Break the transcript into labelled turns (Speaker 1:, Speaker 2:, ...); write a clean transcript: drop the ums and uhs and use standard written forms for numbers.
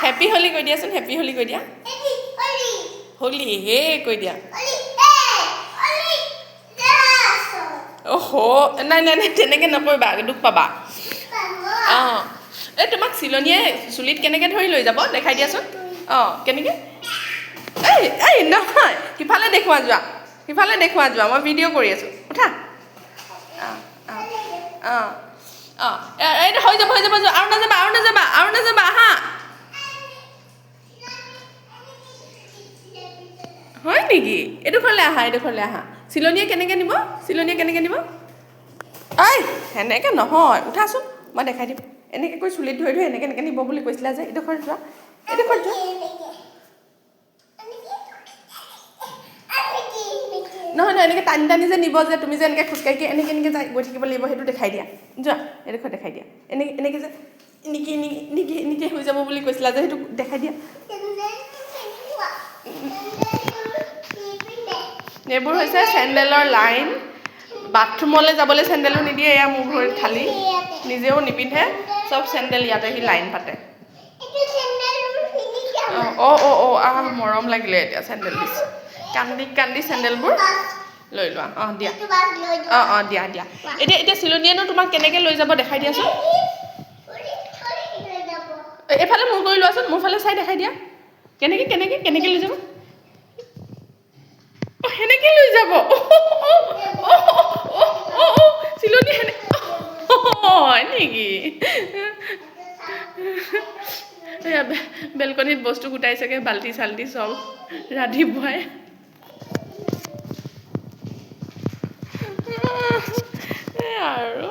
Speaker 1: happy Holi কৈ দিয়াচোন happy Holi কৈ দিয়া হোলি হে কৈ দিয়া অহ নাই নাই নাই তেনেকৈ নকৰিবা দুখ পাবা অঁ এই তোমাক চিলনীয়ে চুলিত কেনেকৈ ধৰি লৈ যাব দেখাই দিয়াচোন অঁ কেনেকৈ এই নহয় সিফালে দেখুওৱা যোৱা মই ভিডিঅ' কৰি আছোঁ উঠা অঁ অঁ অঁ অঁ এইটো হৈ যাব যোৱা আৰু নাযাবা আহা হয় নেকি এইডোখৰলৈ আহা চিলনীয়ে কেনেকৈ নিব এই সেনেকৈ নহয় উঠাচোন মই দেখাই দিম এনেকৈ কৈ চুলিত ধৰি এনেকৈ নিব বুলি কৈছিলা যে এইডোখৰত যোৱা নহয় এনেকৈ টানি যে নিব যে তুমি যে এনেকৈ খোজকাঢ়ি এনেকৈ গৈ থাকিব লাগিব সেইটো দেখাই দিয়া যোৱা এইডোখৰ দেখাই দিয়া এনেকৈ যে নিকি হৈ যাব বুলি কৈছিলা যে সেইটো দেখাই দিয়া এইবোৰ হৈছে চেণ্ডেলৰ লাইন বাথৰুমলৈ যাবলৈ চেণ্ডেলো নিদিয়ে এয়া মোৰ ভৰিত খালী নিজেও নিপিন্ধে চব চেণ্ডেল ইয়াতে সি লাইন পাতে আহ মৰম লাগিলে এতিয়া চেণ্ডেল দিছে কান্দি চেণ্ডেলবোৰ লৈ লোৱা অঁ দিয়া দিয়া এতিয়া চিলনীয়েনো তোমাক কেনেকৈ লৈ যাব দেখাই দিয়াচোন এইফালে মূৰ কৰি লোৱাচোন মোৰ ফালে চাই দেখাই দিয়া কেনেকৈ লৈ যাব সেনেকৈ লৈ যাব চিলনী হয় নেকি বেলকনিত বস্তু গোটাইছেগৈ বাল্টি চাল্টি চব ৰাতিপুৱাই আৰু